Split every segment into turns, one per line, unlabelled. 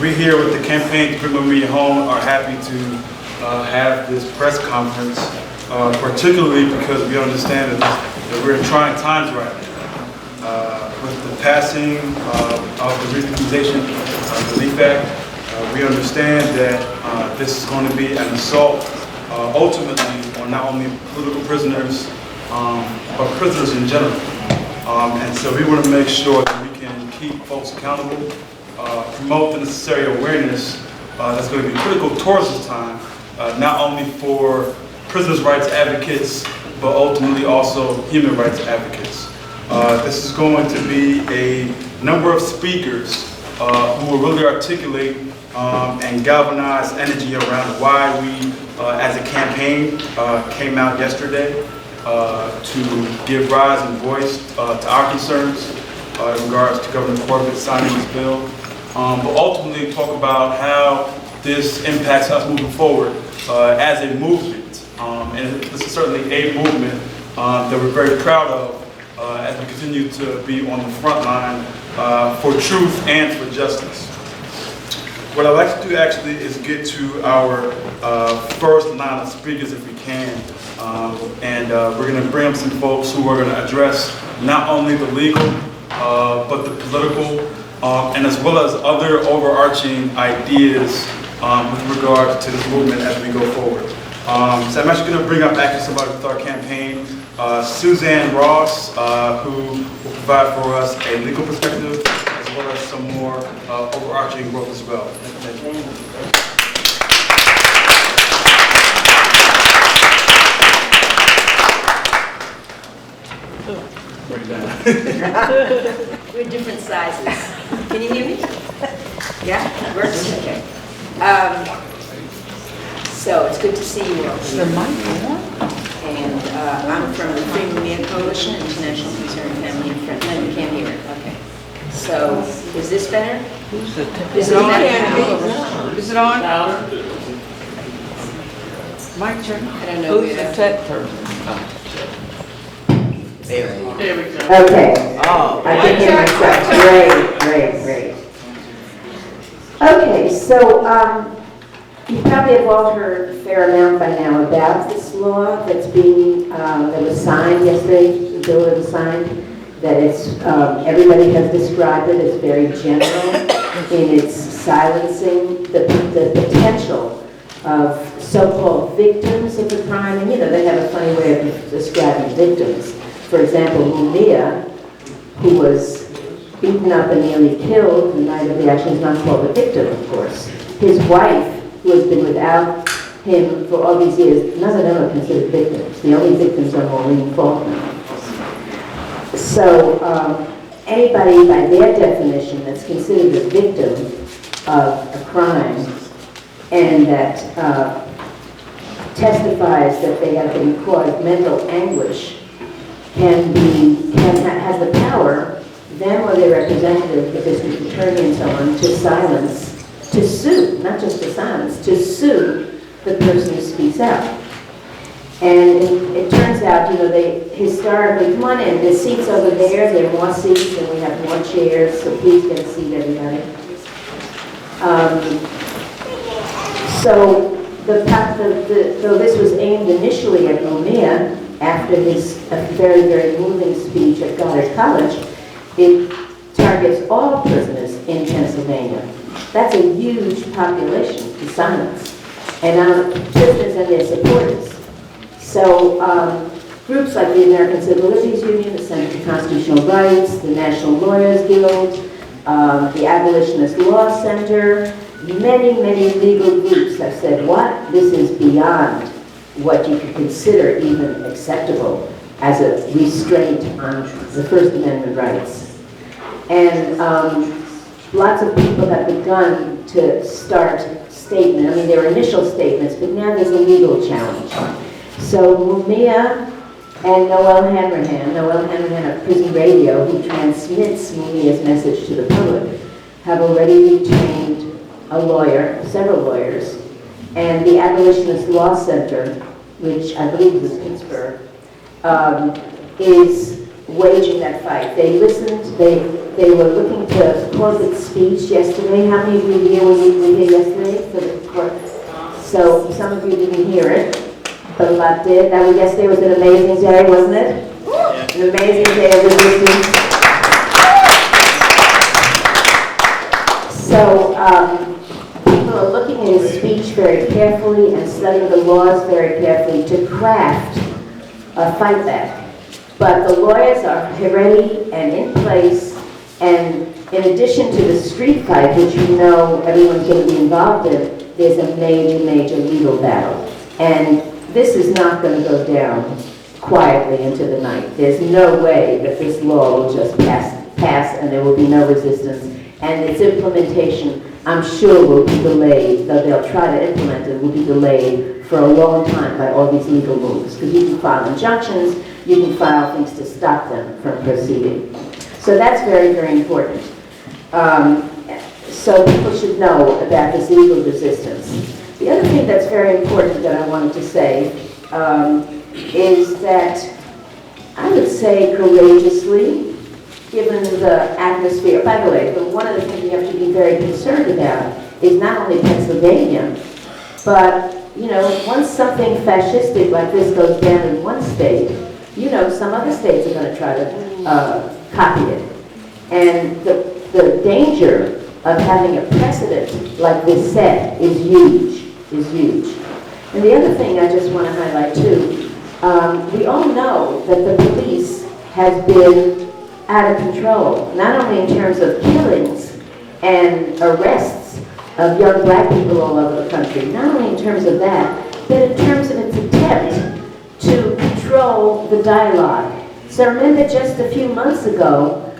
We here with the Campaign to Bring Mumia Home are happy to have this press conference, particularly because we understand that we're in trying times right now. With the passing of the Relegalization Relief Act, we understand that this is going to be an assault ultimately on not only political prisoners, but prisoners in general. And so we want to make sure that we can keep folks accountable, promote the necessary awareness that's going to be critical towards this time, not only for prisoners' rights advocates, but ultimately also human rights advocates. This is going to be a number of speakers who will really articulate and galvanize energy around why we, as a campaign, came out yesterday to give rise and voice to our concerns in regards to Governor Corbett signing this bill, but ultimately talk about how this impacts us moving forward as a movement. And this is certainly a movement that we're very proud of as we continue to be on the front line for truth and for justice. What I'd like to do actually is get to our first line of speakers if we can. And we're going to bring up some folks who are going to address not only the legal, but the political, and as well as other overarching ideas with regard to this movement as we go forward. So I'm actually going to bring up actually somebody with our campaign, Suzanne Ross, who will provide for us a legal perspective as well as some more overarching growth as well. Thank you.
We're different sizes. Can you hear me? Yeah, works? Okay. So it's good to see you all. And I'm from the Free Mumia Coalition, International Concerned Family and Friends. No, you can't hear it. Okay. So is this better? Is it better?
Is it on? My turn.
I don't know.
Who's the tech person? There we go.
Okay.
Oh.
I can hear myself. Great. Okay, so you probably have all heard a fair amount by now about this law that's being, that was signed yesterday, the bill that was signed, that it's, everybody has described it as very general in its silencing the potential of so-called victims of the crime. And they have a funny way of describing victims. For example, Mumia, who was beaten up and nearly killed the night of the action, is not called a victim, of course. His wife, who has been without him for all these years, none of them are considered victims. The only victims are Maureen Faulkner. So anybody, by their definition, that's considered a victim of a crime and that testifies that they have been caused mental anguish has the power, them or their representative, the district attorney and so on, to sue, not just to silence, to sue the person who speaks out. And it turns out, they historically, come on in, there's seats over there are more seats, and we have more chairs, so please get a seat, everybody. So this was aimed initially at Mumia, after his very, very moving speech at Goddard College, it targets all prisoners in Pennsylvania. That's a huge population to silence, and our prisoners and their supporters. So groups like the American Civil Liberties Union, the Center for Constitutional Rights, the National Lawyers Guild, the Abolitionist Law Center, many legal groups have said, what? This is beyond what you could consider even acceptable as a restraint on the First Amendment rights. And lots of people have begun to start statements. I mean, there are initial statements, but now there's a legal challenge. So Mumia and Noel Hanrahan of Prison Radio, who transmits Mumia's message to the public, have already retained a lawyer, several lawyers, and the Abolitionist Law Center, which I believe was Pittsburgh, is waging that fight. They listened, they were looking to corporate speech yesterday. How many of you here were here yesterday for the court? So some of you didn't hear it, but a lot did. Now, yesterday was an amazing day, wasn't it? An amazing day of resistance. So people are looking at his speech very carefully and studying the laws very carefully to craft a fight back. But the lawyers are ready and in place, and in addition to the street fight, which you know everyone's going to be involved in, there's a major, major legal battle. And this is not going to go down quietly into the night. There's no way that this law will just pass and there will be no resistance. And its implementation, I'm sure, will be delayed, though they'll try to implement it, will be delayed for a long time by all these legal moves. Because you can file injunctions, you can file things to stop them from proceeding. So that's very, very important. So people should know about this legal resistance. The other thing that's very important that I wanted to say is that I would say courageously, given the atmosphere. By the way, one of the things you have to be very concerned about is not only Pennsylvania, but, you know, once something fascistic like this goes down in one state, you know, some other states are going to try to copy it. And the danger of having a precedent like this set is huge, And the other thing I just want to highlight too, we all know that the police has been out of control, not only in terms of killings and arrests of young black people all over the country, not only in terms of that, but in terms of its attempt to control the dialogue. So remember just a few months ago,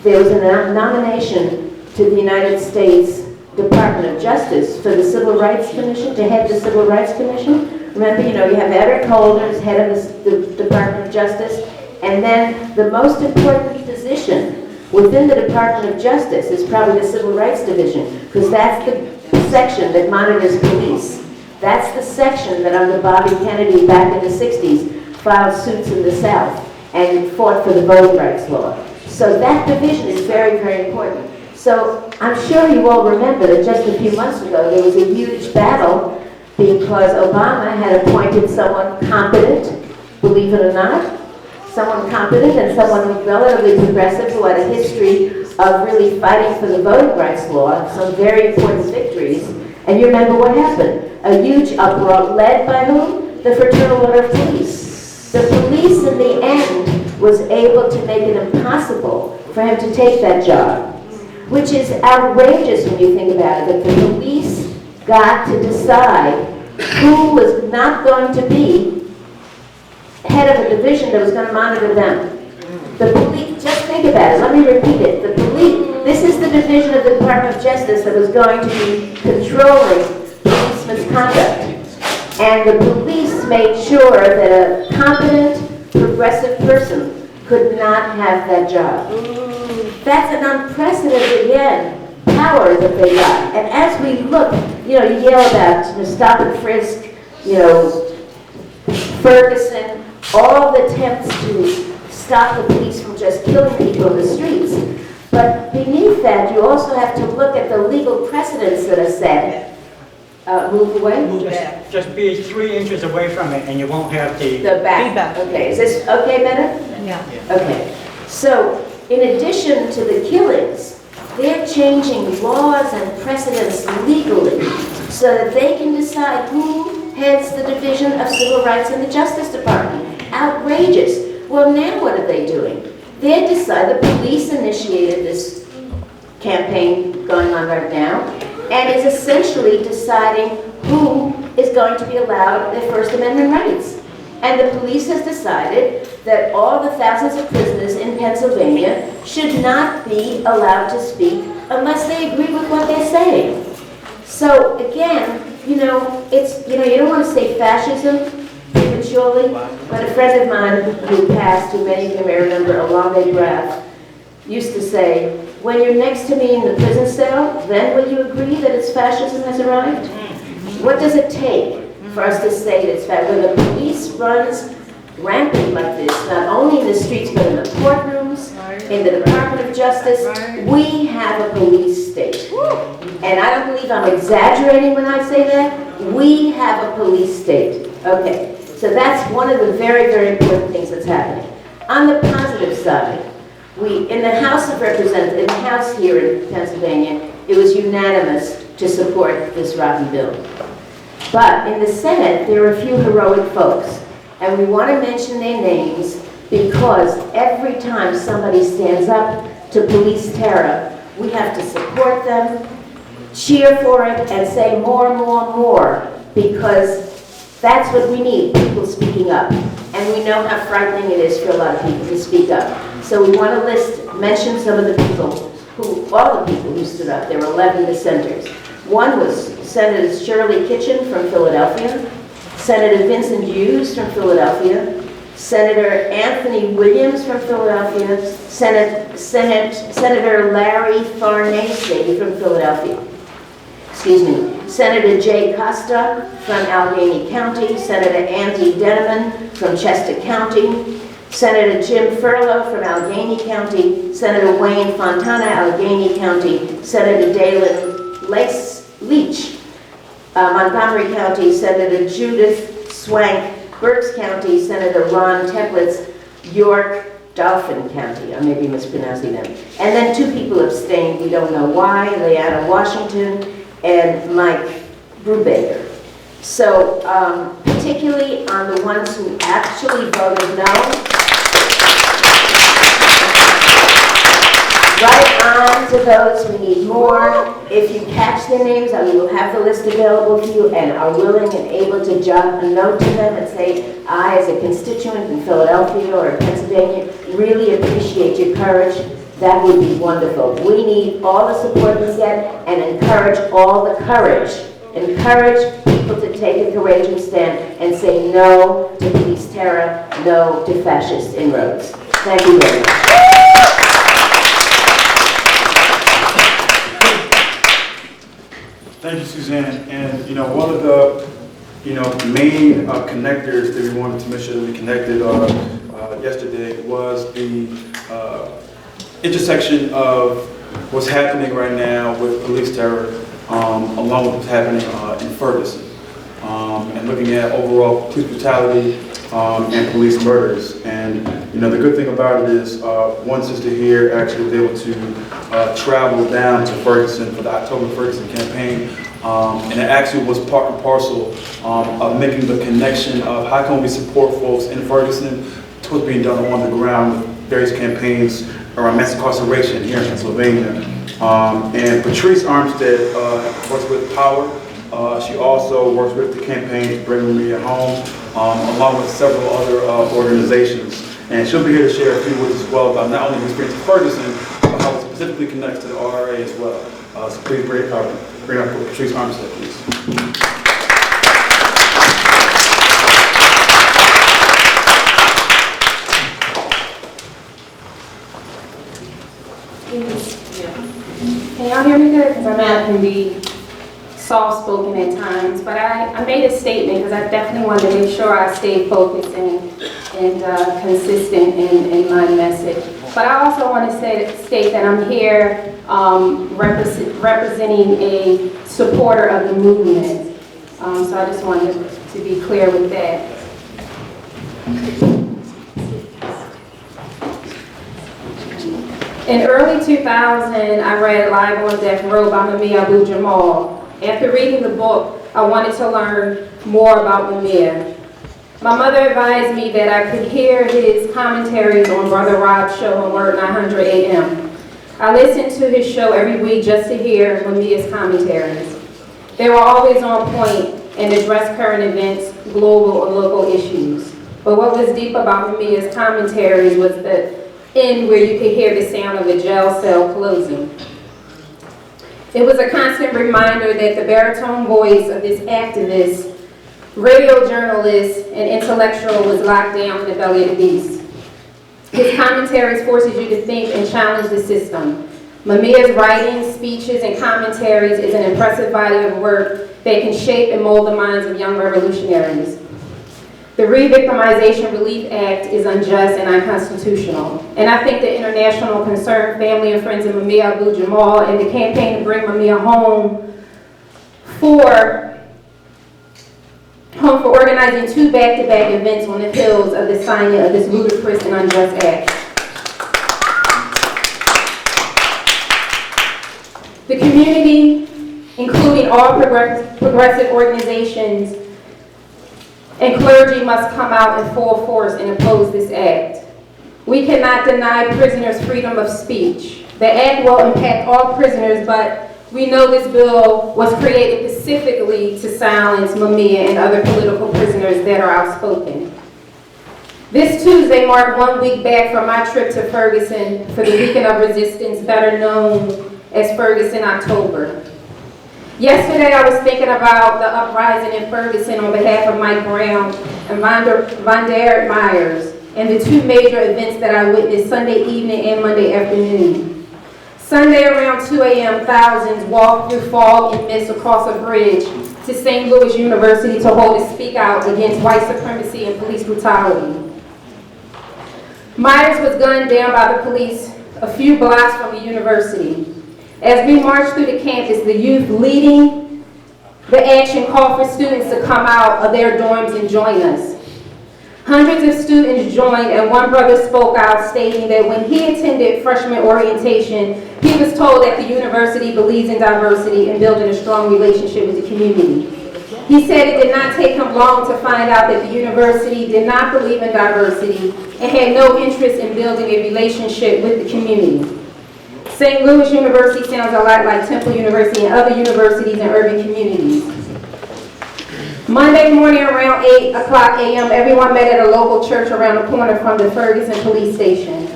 there was a nomination to the United States Department of Justice for the Civil Rights Commission, to head the Civil Rights Commission. Remember, you know, you have Eric Holder as head of the Department of Justice, and then the most important position within the Department of Justice is probably the Civil Rights Division, because that's the section that monitors police. That's the section that under Bobby Kennedy back in the 60s filed suits in the South and fought for the voting rights law. So that division is very, very important. So I'm sure you all remember that just a few months ago there was a huge battle because Obama had appointed someone competent, believe it or not, someone competent and someone relatively progressive who had a history of really fighting for the voting rights law, some very important victories. And you remember what happened? A huge uproar led by whom? The Fraternal Order of Police. The police in the end was able to make it impossible for him to take that job, which is outrageous when you think about it, that the police got to decide who was not going to be head of a division that was going to monitor them. The police, just think about it, let me repeat it. The police, this is the division of the Department of Justice that was going to be controlling police misconduct. And the police made sure that a competent, progressive person could not have that job. That's an unprecedented, again, power that they got. And as we look, you know, you yell about, you know, stop and frisk, you know, Ferguson, all the attempts to stop the police from just killing people in the streets. But beneath that, you also have to look at the legal precedents that are set. Move away?
Just be 3 inches away from it and you won't have the...
The back.
Feedback.
Okay, is this okay better?
Yeah.
Okay. So, in addition to the killings, they're changing laws and precedents legally so that they can decide who heads the Division of Civil Rights in the Justice Department. Outrageous. Well, now what are they doing? They decide, the police initiated this campaign going on right now, and is essentially deciding who is going to be allowed their First Amendment rights. And the police has decided that all the thousands of prisoners in Pennsylvania should not be allowed to speak unless they agree with what they're saying. So again, you know, it's, you know, you don't want to say fascism prematurely, but a friend of mine who passed, who many of you may remember, Alame Graf, used to say, when you're next to me in the prison cell, then will you agree that it's fascism has arrived? What does it take for us to say that it's fascism? When the police runs rampant like this, not only in the streets, but in the courtrooms, in the Department of Justice. We have a police state. And I don't believe I'm exaggerating when I say that. We have a police state. Okay, so that's one of the very, very important things that's happening. On the positive side, in the House of Representatives, in the House here in Pennsylvania, it was unanimous to support this rotten bill. But in the Senate, there are a few heroic folks, and we want to mention their names because every time somebody stands up to police terror, we have to support them, cheer for it, and say more, more, more, because that's what we need, people speaking up. And we know how frightening it is for a lot of people to speak up. So we want to mention some of the people, all the people who stood up. There were 11 dissenters. One was Senator Shirley Kitchen from Philadelphia, Senator Vincent Hughes from Philadelphia, Senator Anthony Williams from Philadelphia, Senator Larry Farnese from Philadelphia. Excuse me. Senator Jay Costa from Allegheny County, Senator Andy Denneman from Chester County, Senator Jim Furlow from Allegheny County, Senator Wayne Fontana, Allegheny County, Senator Dalen Leach, Montgomery County, Senator Judith Swank, Berks County, Senator Ron Teplitz, York, Dauphin County. I may be mispronouncing them. And then two people abstained, we don't know why, Leanna Washington and Mike Brubaker. So particularly on the ones who actually voted no, right on to those who need more. If you catch their names, we will have the list available to you and are willing and able to jot a note to them and say, I, as a constituent in Philadelphia or Pennsylvania, really appreciate your courage. That would be wonderful. We need all the support we get and encourage all the courage. Encourage people to take a courageous stand and say no to police terror, no to fascist inroads. Thank you very much.
Thank you, Suzanne. And one of the main connectors that we wanted to make sure that we connected yesterday was the intersection of what's happening right now with police terror, along with what's happening in Ferguson, and looking at overall police brutality and police murders. And the good thing about it is one sister here actually was able to travel down to Ferguson for the October Ferguson campaign, and it actually was part and parcel of making the connection of how can we support folks in Ferguson to what's being done on the ground with various campaigns around mass incarceration here in Pennsylvania. And Patrice Armstead works with Power. She also works with the campaign to bring Maria home, along with several other organizations. And she'll be here to share a few words as well about not only the experience of Ferguson, but how it specifically connects to the RRA as well. So please bring up Patrice Armstead, please.
Can y'all hear me good? Because I know I can be soft-spoken at times, but I made a statement because I definitely wanted to make sure I stayed focused and consistent in my message. But I also want to state that I'm here representing a supporter of the movement. So I just wanted to be clear with that. In early 2000, I read Live on Death Row by Mumia Abu-Jamal. After reading the book, I wanted to learn more about Mumia. My mother advised me that I could hear his commentaries on Brother Rob's show on Word 900 AM. I listened to his show every week just to hear Mumia's commentaries. They were always on point and addressed current events, global or local issues. But what was deep about Mumia's commentaries was the end where you could hear the sound of a jail cell closing. It was a constant reminder that the baritone voice of this activist, radio journalist, and intellectual was locked down in the belly of the beast. His commentaries forces you to think and challenge the system. Mumia's writings, speeches, and commentaries is an impressive body of work that can shape and mold the minds of young revolutionaries. The Re-Victimization Relief Act is unjust and unconstitutional. And I think the International Concerned Family and Friends of Mumia Abu Jamal and the campaign to bring Mumia home for organizing 2 back-to-back events on the heels of the signing of this ludicrous and unjust act. The community, including all progressive organizations and clergy, must come out in full force and oppose this act. We cannot deny prisoners freedom of speech. The act will impact all prisoners, but we know this bill was created specifically to silence Mumia and other political prisoners that are outspoken. This Tuesday marked 1 week back from my trip to Ferguson for the Weekend of Resistance, better known as Ferguson October. Yesterday, I was thinking about the uprising in Ferguson on behalf of Mike Brown and Vondaire Myers, and the 2 major events that I witnessed Sunday evening and Monday afternoon. Sunday around 2 a.m., thousands walked through fog and mist across a bridge to St. Louis University to hold a speak out against white supremacy and police brutality. Myers was gunned down by the police a few blocks from the university. As we marched through the campus, the youth leading the action called for students to come out of their dorms and join us. Hundreds of students joined, and one brother spoke out stating that when he attended freshman orientation, he was told that the university believes in diversity and building a strong relationship with the community. He said it did not take him long to find out that the university did not believe in diversity and had no interest in building a relationship with the community. St. Louis University sounds a lot like Temple University and other universities in urban communities. Monday morning around 8 o'clock a.m., everyone met at a local church around the corner from the Ferguson police station.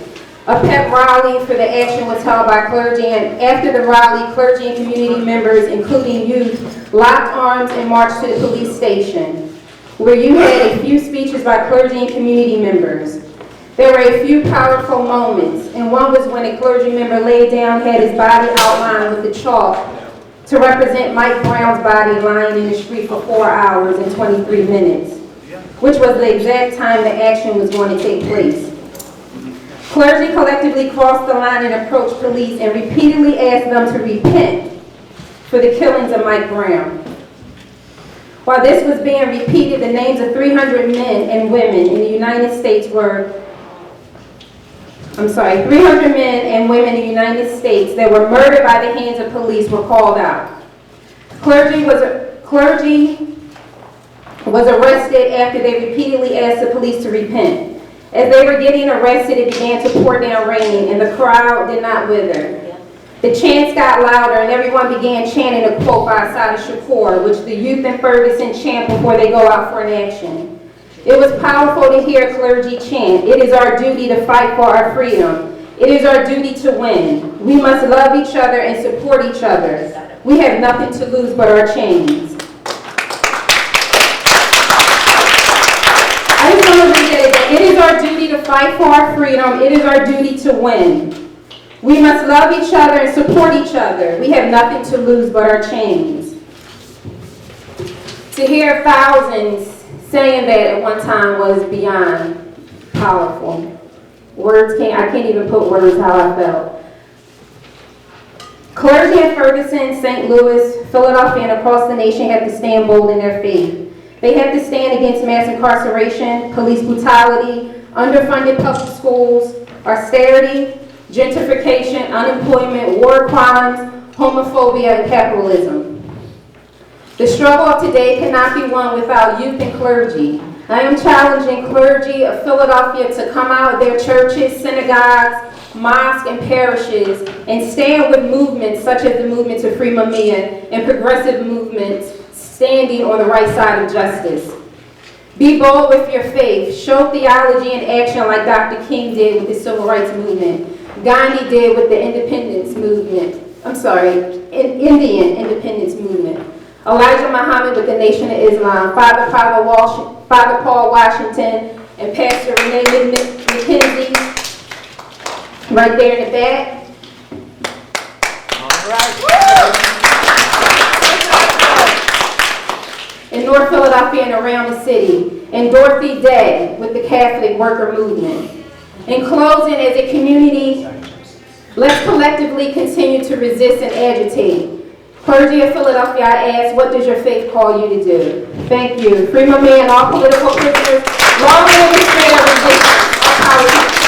A pep rally for the action was held by clergy, and after the rally, clergy and community members, including youth, locked arms and marched to the police station, where you had a few speeches by clergy and community members. There were a few powerful moments, and one was when a clergy member laid down, had his body outlined with the chalk to represent Mike Brown's body lying in the street for 4 hours and 23 minutes, which was the exact time the action was going to take place. Clergy collectively crossed the line and approached police and repeatedly asked them to repent for the killings of Mike Brown. While this was being repeated, the names of 300 men and women in the United States were 300 men and women in the United States that were murdered by the hands of police were called out. Clergy was arrested after they repeatedly asked the police to repent. As they were getting arrested, it began to pour down rain, and the crowd did not wither. The chants got louder, and everyone began chanting a quote by Assata Shakur, which the youth in Ferguson chant before they go out for an action. It was powerful to hear clergy chant, "It is our duty to fight for our freedom. It is our duty to win. We must love each other and support each other. We have nothing to lose but our chains." I just want to read that again. It is our duty to fight for our freedom. It is our duty to win. We must love each other and support each other. We have nothing to lose but our chains. To hear thousands saying that at one time was beyond powerful. I can't even put words how I felt. Clergy in Ferguson, St. Louis, Philadelphia, and across the nation have to stand bold in their faith. They have to stand against mass incarceration, police brutality, underfunded public schools, austerity, gentrification, unemployment, war crimes, homophobia, and capitalism. The struggle of today cannot be won without youth and clergy. I am challenging clergy of Philadelphia to come out of their churches, synagogues, mosques, and parishes and stand with movements such as the movement to free Mumia and progressive movements standing on the right side of justice. Be bold with your faith. Show theology in action like Dr. King did with the Civil Rights Movement. Gandhi did with the Independence Movement. Indian Independence Movement. Elijah Muhammad with the Nation of Islam. Father Paul Washington, and Pastor Renee McKenzie, right there in the back.
All right.
In North Philadelphia and around the city. and Dorothy Day with the Catholic Worker Movement. In closing, as a community, let's collectively continue to resist and agitate. Clergy of Philadelphia, I ask, what does your faith call you to do? Thank you. Free Mumia and all political prisoners. Long live the spirit of resistance. Our politics.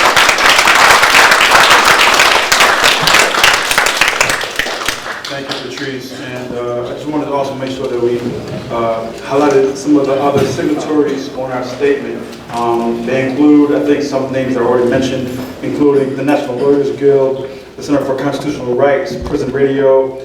Thank you, Patrice. And I just wanted to also make sure that we highlighted some of the other signatories on our statement. They include, I think, some names that are already mentioned, including the National Lawyers Guild, the Center for Constitutional Rights, Prison Radio,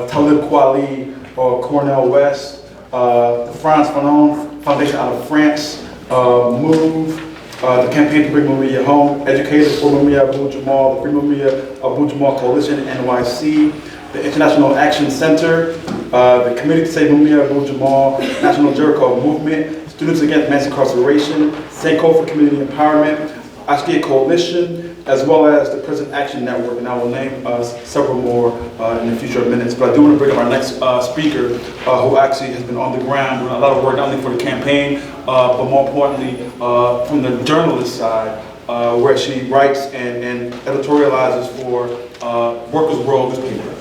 Talib Kweli, Cornel West, the France Fanon Foundation out of France, MOVE, the Campaign to Bring Mumia Home, Educators for Mumia Abu Jamal, the Free Mumia Abu Jamal Coalition, NYC, the International Action Center, the Committee to Save Mumia Abu Jamal, National Jericho Movement, Students Against Mass Incarceration, Sanko for Community Empowerment, Ashkia Coalition, as well as the Prison Action Network, and I will name several more in the future minutes. But I do want to bring up our next speaker, who actually has been on the ground doing a lot of work, not only for the campaign, but more importantly, from the journalist side, where she writes and editorializes for Workers' World newspaper,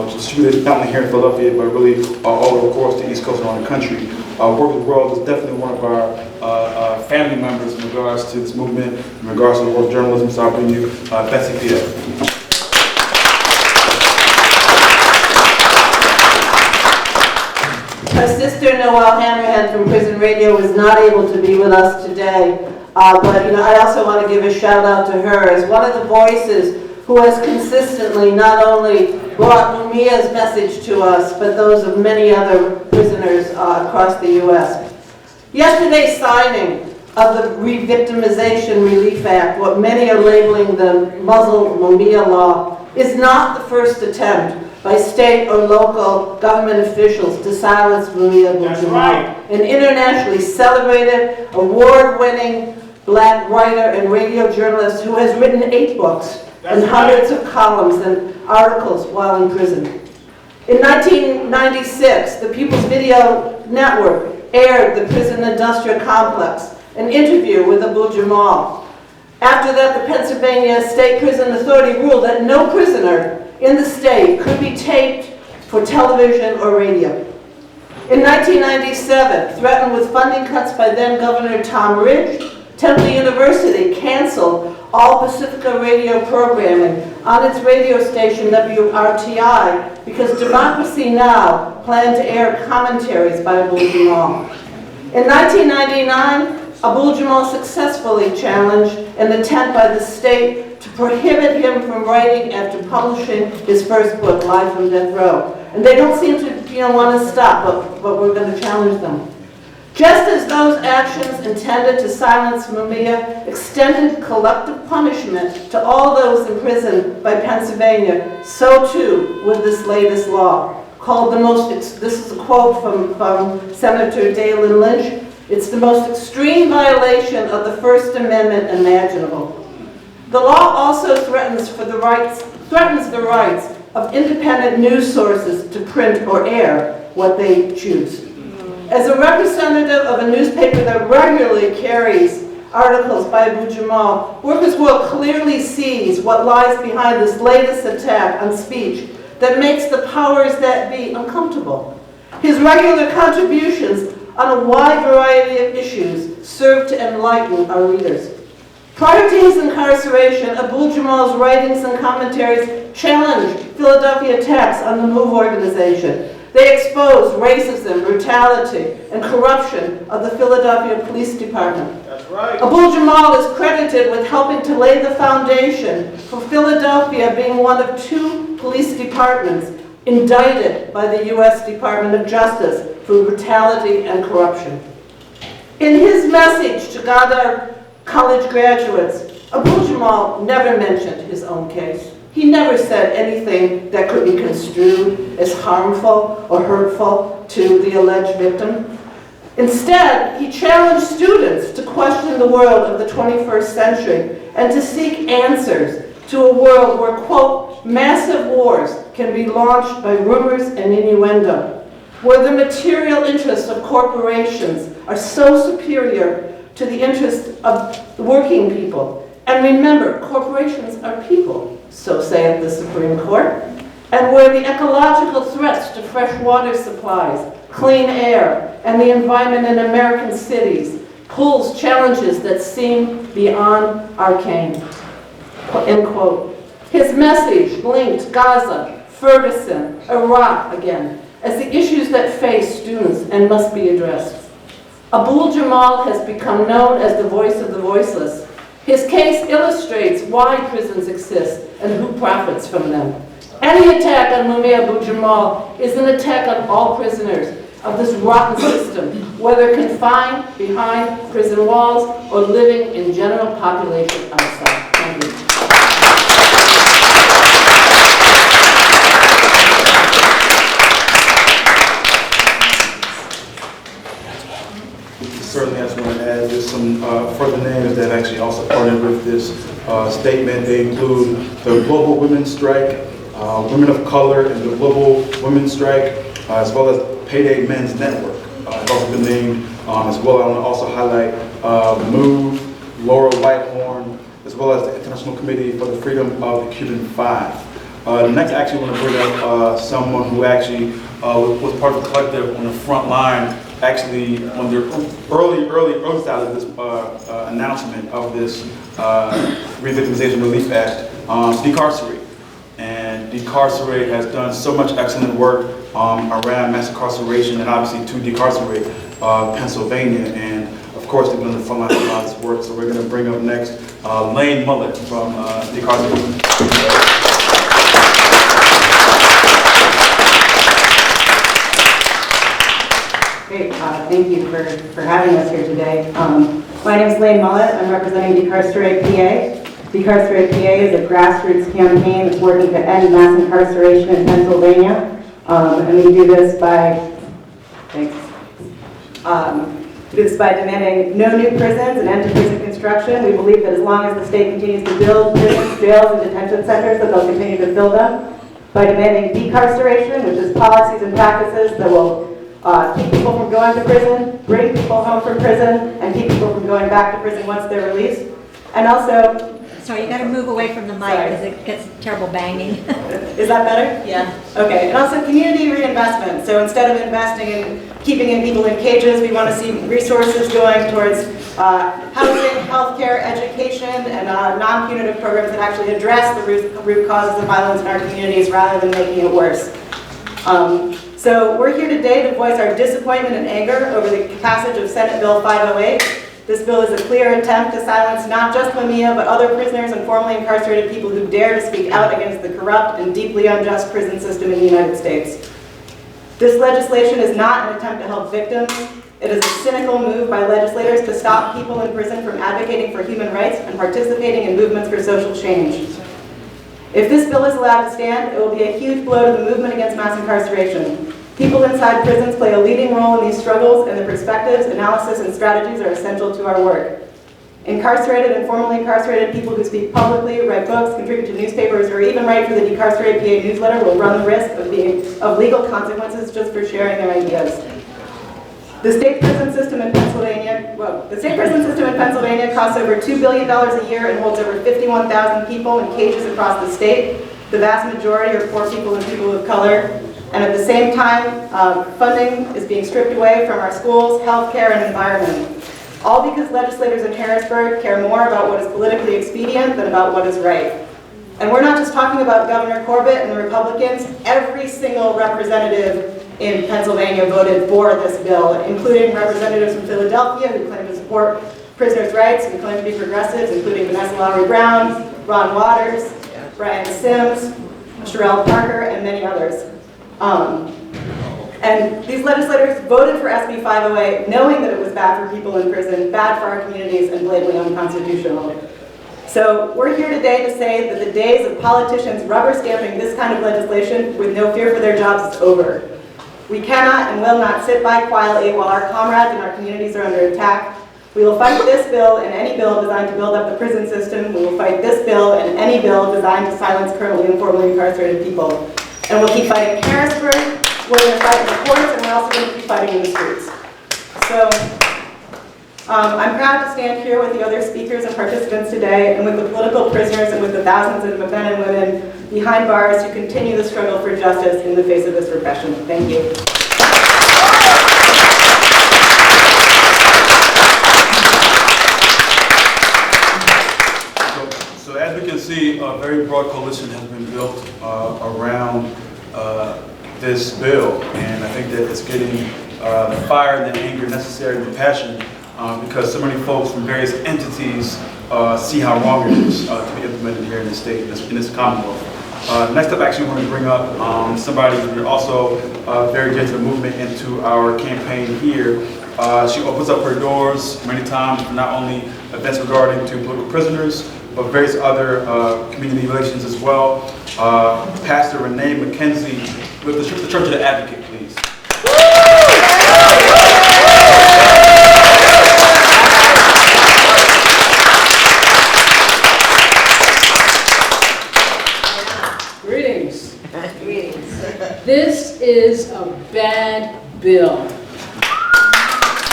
which is distributed not only here in Philadelphia, but really all across the East Coast and around the country. Workers' World is definitely one of our family members in regards to this movement, in regards to the work of journalism. So I'll bring you Betsy Pierre.
Her sister Noelle Hammerhead from Prison Radio was not able to be with us today, but I also want to give a shout out to her as one of the voices who has consistently not only brought Mumia's message to us, but those of many other prisoners across the U.S. Yesterday's signing of the Re-Victimization Relief Act, what many are labeling the Muslim Mumia Law, is not the first attempt by state or local government officials to silence Mumia Abu Jamal, an internationally celebrated, award-winning black writer and radio journalist who has written 8 books and hundreds of columns and articles while in prison. In 1996, the People's Video Network aired the Prison Industrial Complex, an interview with Abu Jamal. After that, the Pennsylvania State Prison Authority ruled that no prisoner in the state could be taped for television or radio. In 1997, threatened with funding cuts by then Governor Tom Ridge, Temple University canceled all Pacifica radio programming on its radio station WRTI because Democracy Now! Planned to air commentaries by Abu Jamal. In 1999, Abu Jamal successfully challenged an attempt by the state to prohibit him from writing after publishing his first book, Live from Death Row. And they don't seem to want to stop, but we're going to challenge them. Just as those actions intended to silence Mumia extended collective punishment to all those imprisoned by Pennsylvania, so too with this latest law, called this is a quote from Senator Dalen Lynch, it's the most extreme violation of the First Amendment imaginable. The law also threatens the rights of independent news sources to print or air what they choose. As a representative of a newspaper that regularly carries articles by Abu Jamal, Workers' World clearly sees what lies behind this latest attack on speech that makes the powers that be uncomfortable. His regular contributions on a wide variety of issues serve to enlighten our readers. Prior to his incarceration, Abu Jamal's writings and commentaries challenged Philadelphia attacks on the MOVE organization. They exposed racism, brutality, and corruption of the Philadelphia Police Department.
That's right.
Abu Jamal is credited with helping to lay the foundation for Philadelphia being one of 2 police departments indicted by the U.S. Department of Justice for brutality and corruption. In his message to Goddard College graduates, Abu Jamal never mentioned his own case. He never said anything that could be construed as harmful or hurtful to the alleged victim. Instead, he challenged students to question the world of the 21st century and to seek answers to a world where, quote, massive wars can be launched by rumors and innuendo. where the material interests of corporations are so superior to the interests of working people. And remember, corporations are people, so saith the Supreme Court. And where the ecological threats to fresh water supplies, clean air, and the environment in American cities pulls challenges that seem beyond arcane. End quote. His message linked Gaza, Ferguson, Iraq again, as the issues that face students and must be addressed. Abul Jamal has become known as the voice of the voiceless. His case illustrates why prisons exist and who profits from them. Any attack on Mumia Abu Jamal is an attack on all prisoners of this rotten system, whether confined behind prison walls or living in general population outside. Thank you.
Certainly, I just want to add there's some further names that actually also partnered with this statement. They include the Global Women's Strike, Women of Color and the Global Women's Strike, as well as Payday Men's Network. It's also been named as well. I want to also highlight MOVE, Laura Whitehorn, as well as the International Committee for the Freedom of the Cuban Five. Next, I actually want to bring up someone who actually was part of the collective on the front line, actually on the early side of this announcement of this Re-Victimization Relief Act, Decarcerate. And Decarcerate has done so much excellent work around mass incarceration and obviously to decarcerate Pennsylvania. And of course, they've been on the front line of a lot of this work. So we're going to bring up next Lane Mullet from Decarcerate.
Great, thank you for having us here today. My name is Lane Mullet. I'm representing Decarcerate PA. Decarcerate PA is a grassroots campaign that's working to end mass incarceration in Pennsylvania. And we do this by, demanding no new prisons and end to prison construction. We believe that as long as the state continues to build prisons, jails, and detention centers, that they'll continue to fill them. By demanding decarceration, which is policies and practices that will keep people from going to prison, bring people home from prison, and keep people from going back to prison once they're released. And also...
Sorry, you got to move away from the mic because it gets terrible banging.
Is that better? Yeah. Okay. And also community reinvestment. So instead of investing in keeping in people in cages, we want to see resources going towards housing, healthcare, education, and non-punitive programs that actually address the root causes of violence in our communities rather than making it worse. So we're here today to voice our disappointment and anger over the passage of Senate Bill 508. This bill is a clear attempt to silence not just Mumia, but other prisoners and formerly incarcerated people who dare to speak out against the corrupt and deeply unjust prison system in the United States. This legislation is not an attempt to help victims. It is a cynical move by legislators to stop people in prison from advocating for human rights and participating in movements for social change. If this bill is allowed to stand, it will be a huge blow to the movement against mass incarceration. People inside prisons play a leading role in these struggles, and the perspectives, analysis, and strategies are essential to our work. Incarcerated and formerly incarcerated people who speak publicly, write books, contribute to newspapers, or even write for the Decarcerate PA newsletter will run the risk of legal consequences just for sharing their ideas. The state prison system in Pennsylvania costs over $2 billion a year and holds over 51,000 people in cages across the state. The vast majority are poor people and people of color. And at the same time, funding is being stripped away from our schools, healthcare, and environment. All because legislators in Harrisburg care more about what is politically expedient than about what is right. And we're not just talking about Governor Corbett and the Republicans. Every single representative in Pennsylvania voted for this bill, including representatives from Philadelphia who claim to support prisoners' rights and claim to be progressives, including Vanessa Lowry Brown, Ron Waters, Brian Sims, Sherelle Parker, and many others. And these legislators voted for SB 508 knowing that it was bad for people in prison, bad for our communities, and blatantly unconstitutional. So we're here today to say that the days of politicians rubber stamping this kind of legislation with no fear for their jobs is over. We cannot and will not sit by quietly while our comrades and our communities are under attack. We will fight this bill and any bill designed to build up the prison system. We will fight this bill and any bill designed to silence currently and formerly incarcerated people. And we'll keep fighting in Harrisburg, we're going to fight in the courts, and we're we're also going to be fighting in the streets. So I'm proud to stand here with the other speakers and participants today, and with the political prisoners and with the thousands of men and women behind bars who continue the struggle for justice in the face of this repression. Thank you.
So as we can see, a very broad coalition has been built around this bill, and I think that it's getting the fire and the anger necessary and the passion because so many folks from various entities see how wrong it is to be implemented here in the state, in this Commonwealth. Next up, actually, I want to bring up somebody who also very dear to the movement and to our campaign here. She opens up her doors many times for not only events regarding to political prisoners, but various other community relations as well. Pastor Renee McKenzie with the Church of the Advocate, please.
Greetings. This is a bad bill.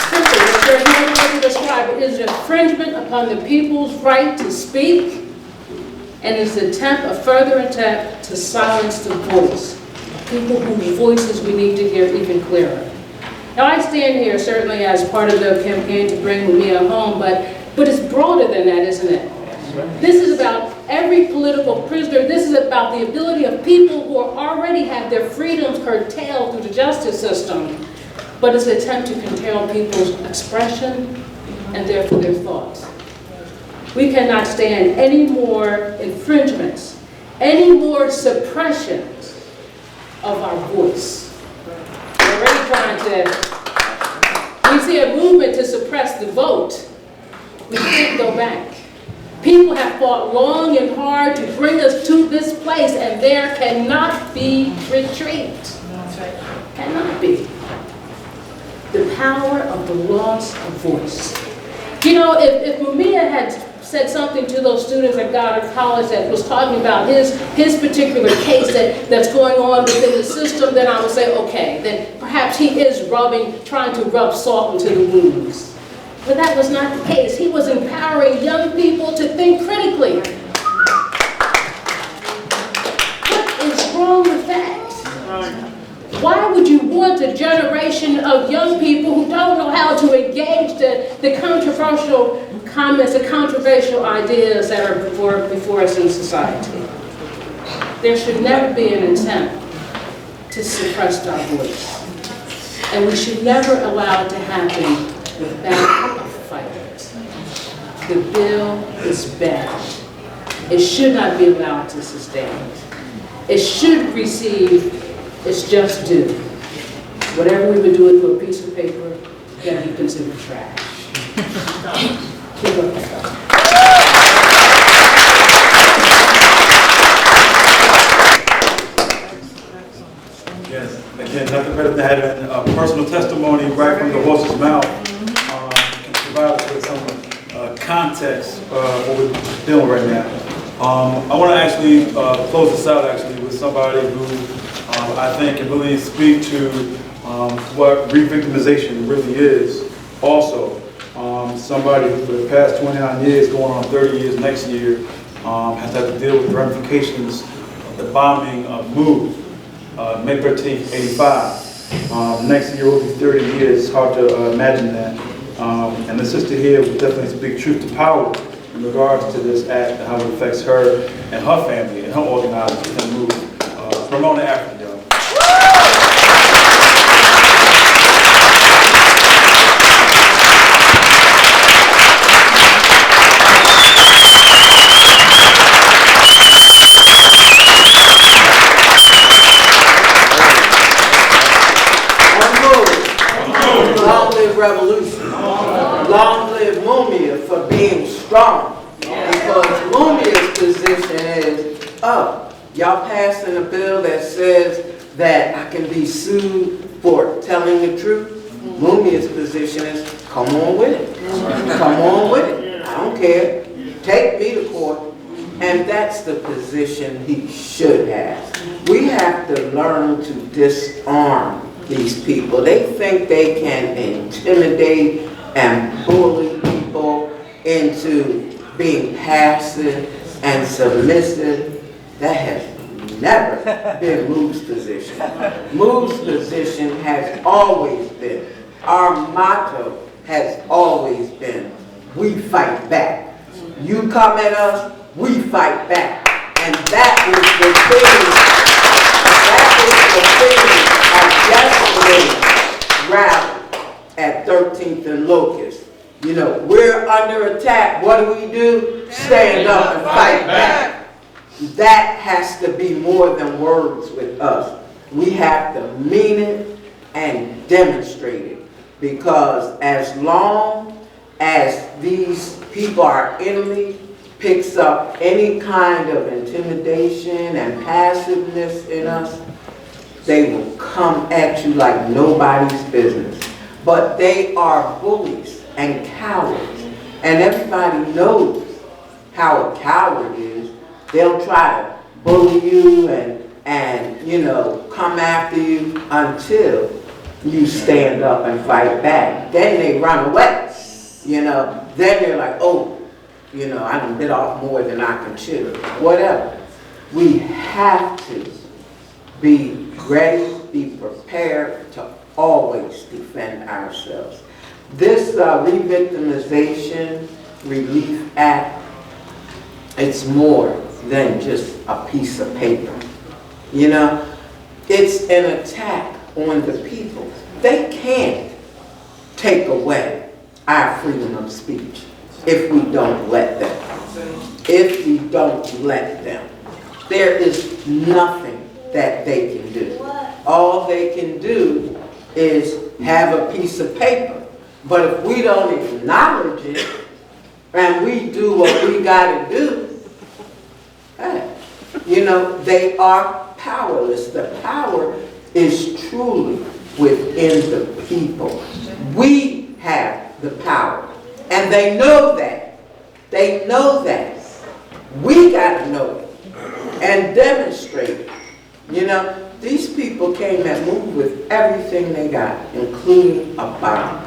Simply, there's no way to describe it. It is an infringement upon the people's right to speak, and it's a further attempt to silence the voice of people whose voices we need to hear even clearer. Now, I stand here certainly as part of the campaign to bring Mumia home, but it's broader than that, isn't it? This is about every political prisoner. This is about the ability of people who already have their freedoms curtailed through the justice system, but it's an attempt to curtail people's expression and therefore their thoughts. We cannot stand any more infringements, any more suppressions of our voice. We're already trying to, we see a movement to suppress the vote. We can't go back. People have fought long and hard to bring us to this place, and there cannot be retreat. Cannot be. The power of the loss of voice. You know, if Mumia had said something to those students at Goddard College that was talking about his particular case that's going on within the system, then I would say, okay, then perhaps he is trying to rub salt into the wounds. But that was not the case. He was empowering young people to think critically. What is wrong with that? Why would you want a generation of young people who don't know how to engage the controversial comments, the controversial ideas that are before us in society? There should never be an attempt to suppress our voice. And we should never allow it to happen without a fight. The bill is bad. It should not be allowed to sustain. It should receive its just due. Whatever we would do it for a piece of paper, can be considered trash. Keep up that stuff.
Yes, again, nothing better than having a personal testimony right from the horse's mouth. Can provide us with some context what we're dealing right now. I want to actually close this out actually with somebody who I think can really speak to what re-victimization really is. Also, somebody who for the past 29 years, going on 30 years next year, has had to deal with the ramifications of the bombing of MOVE, May 13th, 85. Next year will be 30 years. It's hard to imagine that. And the sister here will definitely speak truth to power in regards to this act and how it affects her and her family and her organizers within MOVE. Ramona African, y'all.
Long live revolution. Long live Mumia for being strong. Because Mumia's position is, oh, y'all passing a bill that says that I can be sued for telling the truth. Mumia's position is, come on with it. Come on with it. I don't care. Take me to court. And that's the position he should have. We have to learn to disarm these people. They think they can intimidate and bully people into being passive and submissive. That has never been Move's position. Move's position has always been, our motto has always been, we fight back. You come at us, we fight back. And that is the thing of yesterday's rally at 13th and Locust. You know, we're under attack. What do? Stand up and fight back. That has to be more than words with us. We have to mean it and demonstrate it. Because as long as these people, our enemy, picks up any kind of intimidation and passiveness in us, they will come at you like nobody's business. But they are bullies and cowards. And everybody knows how a coward is. They'll try to bully you and you know, come after you until you stand up and fight back. Then they run away. You know, then they're like, oh, you know, I done bit off more than I can chew. Whatever. We have to be ready, be prepared to always defend ourselves. This Revictimization Relief Act, it's more than just a piece of paper. You know, it's an attack on the people. They can't take away our freedom of speech if we don't let them. If we don't let them. There is nothing that they can do. All they can do is have a piece of paper. But if we don't acknowledge it, and we do what we got to do, hey, you know, they are powerless. The power is truly within the people. We have the power. And they know that. They know that. We got to know it and demonstrate it. You know, these people came and moved with everything they got, including a bomb.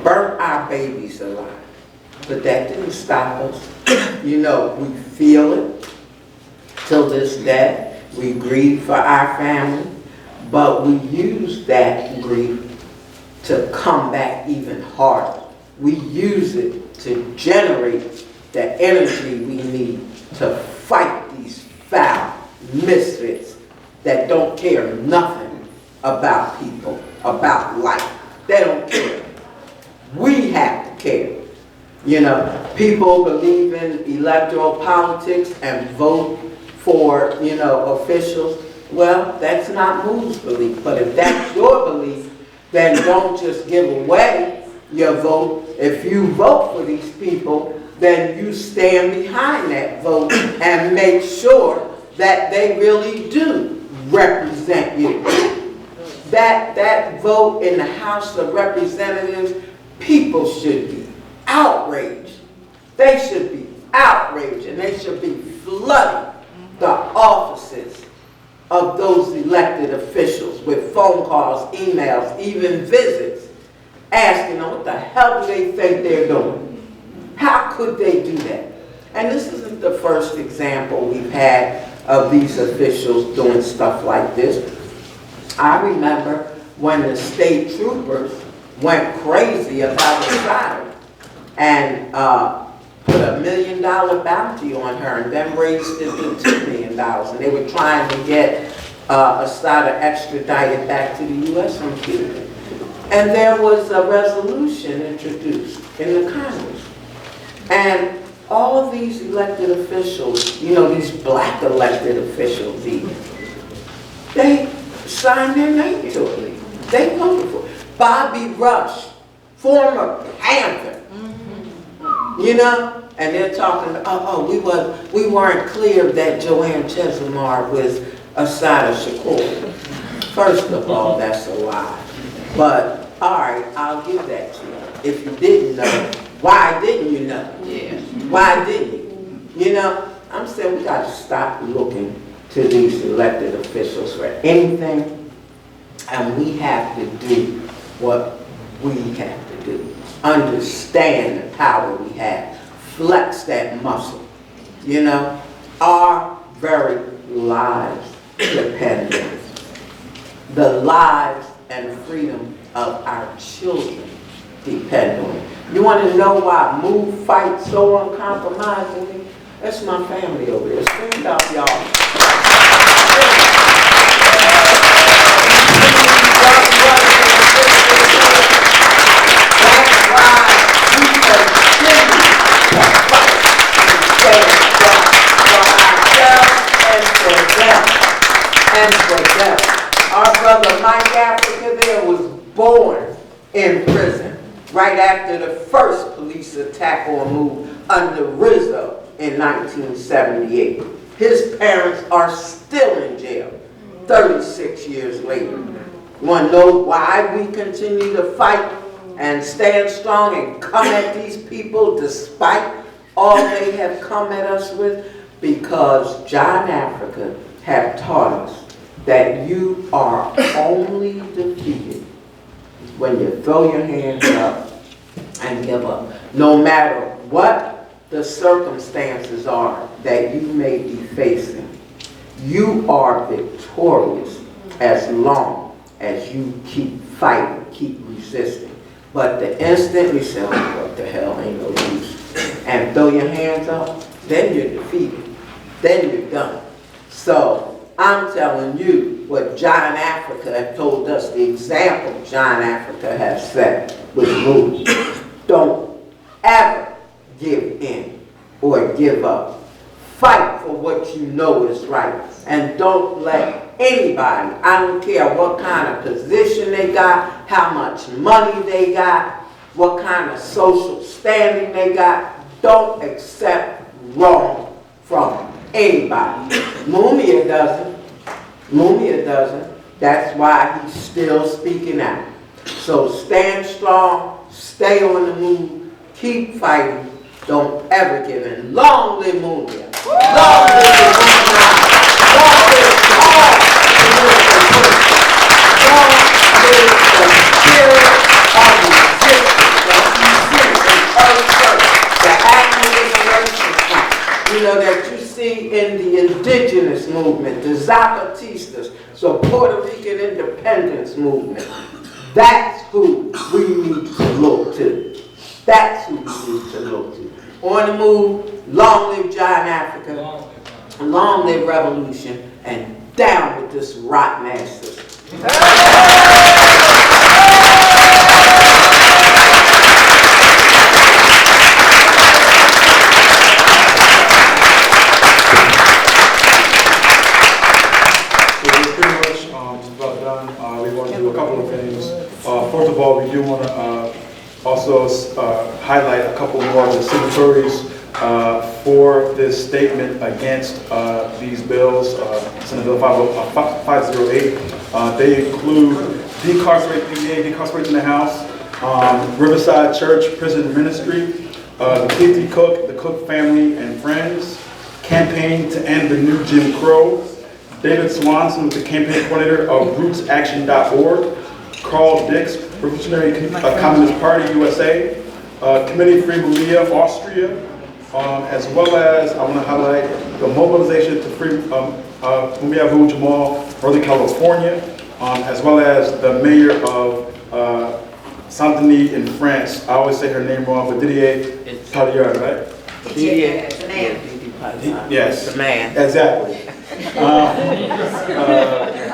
Burnt our babies alive. But that didn't stop us. You know, we feel it till this day. We grieve for our family. But we use that grief to come back even harder. We use it to generate the energy we need to fight these foul misfits that don't care nothing about people, about life. They don't care. We have to care. You know, people believe in electoral politics and vote for, you know, officials. Well, that's not Move's belief. But if that's your belief, then don't just give away your vote. If you vote for these people, then you stand behind that vote and make sure that they really do represent you. That vote in the House of Representatives, people should be outraged. They should be outraged, and they should be flooding the offices of those elected officials with phone calls, emails, even visits, asking them what the hell do they think they're doing? How could they do that? And this isn't the first example we've had of these officials doing stuff like this. I remember when the state troopers went crazy about Assata and put $1 million bounty on her and then raised it to $2 million. And they were trying to get Assata extradited back to the U.S. from Cuba. And there was a resolution introduced in the Congress. And all these elected officials, you know, these black elected officials even, they signed their name to it. They voted for it. Bobby Rush, former Panther, you know, and they're talking, we weren't clear that Joanne Chesimard was Assata Shakur. First of all, that's a lie. But, all right, I'll give that to you. If you didn't know, why didn't you know? Yeah. Why didn't you? You know, I'm saying we got to stop looking to these elected officials for anything And we have to do what we have to do. Understand the power we have. Flex that muscle. You know, our very lives depend on it. The lives and freedom of our children depend on it. You want to know why Move fight so uncompromisingly? That's my family over there. Stand up, y'all. That's why we continue to fight and stand strong for ourselves and for them. Our brother Mike Africa there was born in prison right after the first police attack on Move under Rizzo in 1978. His parents are still in jail 36 years later. You want to know why we continue to fight and stand strong and come at these people despite all they have come at us with? Because John Africa have taught us that you are only defeated when you throw your hands up and give up. No matter what the circumstances are that you may be facing, you are victorious as long as you keep fighting, keep resisting. But the instant you say, oh, what the hell, ain't no use, and throw your hands up, then you're defeated. Then you're done. So I'm telling you what John Africa had told us, the example John Africa has set with Move. Don't ever give in or give up. Fight for what you know is right. And don't let anybody, I don't care what kind of position they got, how much money they got, what kind of social standing they got, don't accept wrong from anybody. Mumia doesn't. Mumia doesn't. That's why he's still speaking out. So stand strong, stay on the move, keep fighting, don't ever give in. Long live Mumia. Long live Mumia. Long live all the Long live the spirit of resistance that you see in the African camp. You know, that you see in the indigenous movement, the Zapatistas, so Puerto Rican independence movement. That's who we need to look to. That's who we need to look to. On the move, long live John Africa, long live revolution, and down with this rotten ass system.
We want to do a couple of things. First of all, we do want to also highlight a couple more of the signatories for this statement against these bills, Senate Bill 508. They include Decarcerate in the House, Riverside Church Prison Ministry, the Katie Cook, the Cook Family and Friends, Campaign to End the New Jim Crow, David Swanson, the campaign coordinator of RootsAction.org, Carl Dix, Revolutionary Communist Party USA, Committee Free Mumia Austria, as well as I want to highlight the mobilization to free Mumia Abu Jamal, Northern California, as well as the mayor of Saint-Denis in France. I always say her name wrong, but Didier Talliard, right?
Didier.
The man.
Yes.
The man.
Exactly.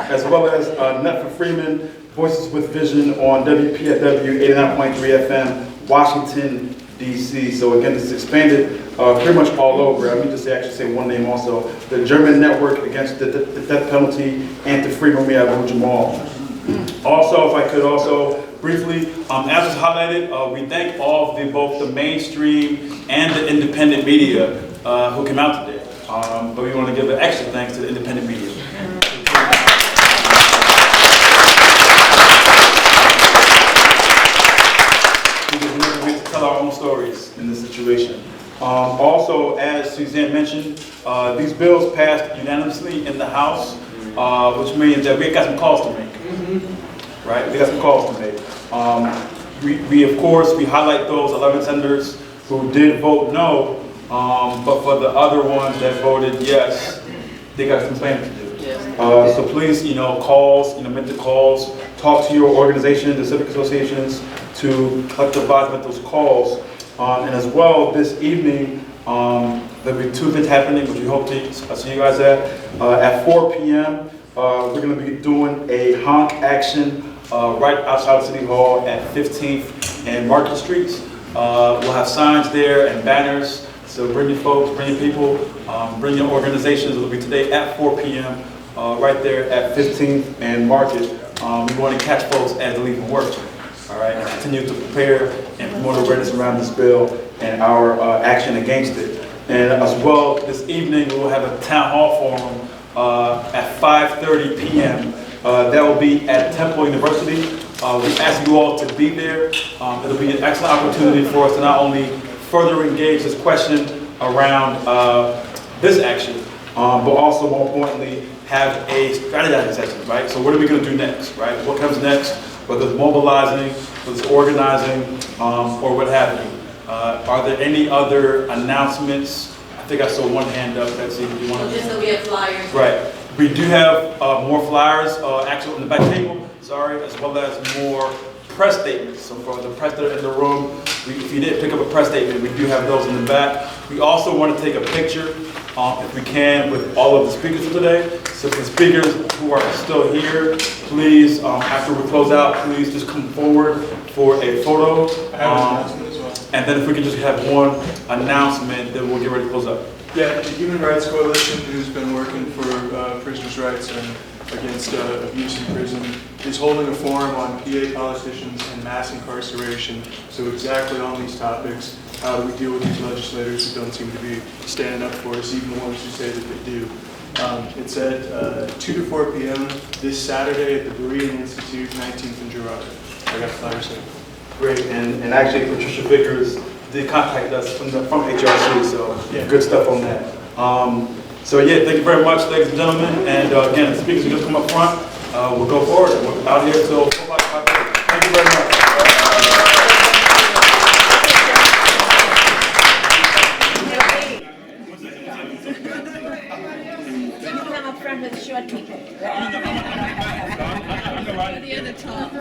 As well as Netfa Freeman, Voices with Vision on WPFW 89.3 FM, Washington, D.C. So again, this is expanded pretty much all over. I need to actually say one name also. The German Network Against the Death Penalty and to Free Mumia Abu Jamal. Also, if I could also briefly, as was highlighted, we thank all of both the mainstream and the independent media who came out today. But we want to give an extra thanks to the independent media. We get to tell our own stories in this situation. Also, as Suzanne mentioned, these bills passed unanimously in the House, which means that we got some calls to make. right? We got some calls to make. Of course, we highlight those 11 senators who did vote no, but for the other ones that voted yes, they got some planning to do. So please, calls, make the calls, talk to your organizations, the civic associations, to collect advisement those calls. And as well, this evening, there'll be 2 events happening, which we hope to see you guys at. At 4 p.m., we're going to be doing a honk action right outside of City Hall at 15th and Market Streets. We'll have signs there and banners. So bring your folks, bring your people, bring your organizations. It'll be today at 4 p.m. Right there at 15th and Market. We want to catch folks as they leave from work. All right, and continue to prepare and promote awareness around this bill and our action against it. And as well, this evening we will have a town hall forum at 5:30 p.m. That will be at Temple University. We ask you all to be there. It'll be an excellent opportunity for us to not only further engage this question around this action, but also more importantly, have a strategizing session, right? So what are we going to do next, right? What comes next, whether it's mobilizing, whether it's organizing, or what have you. Are there any other announcements? I think I saw one hand up. Betsy, do you want to?
Just so we have flyers.
Right. We do have more flyers, actually on the back table, sorry, as well as more press statements. So for the press that are in the room, if you didn't pick up a press statement, we do have those in the back. We also want to take a picture, if we can, with all of the speakers for today. So for the speakers who are still here, please, after we close out, please just come forward for a photo. And then if we could just have one announcement, then we'll get ready to close up.
Yeah, the Human Rights Coalition, who's been working for prisoners' rights and against abuse in prison, is holding a forum on PA politicians and mass incarceration. So exactly on these topics, how do we deal with these legislators who don't seem to be standing up for us, even the ones who say that they do. It's at 2 to 4 p.m. this Saturday at the Berean Institute, 19th and Girard. I got flyers there.
Great, and actually Patricia Vickers did contact us from HRC, so yeah, good stuff on that. So yeah, thank you very much, ladies and gentlemen. And again, the speakers are going to come up front. We'll go forward. We're out here till 4 o'clock. Thank you very much.
Come up front with short people. The other top.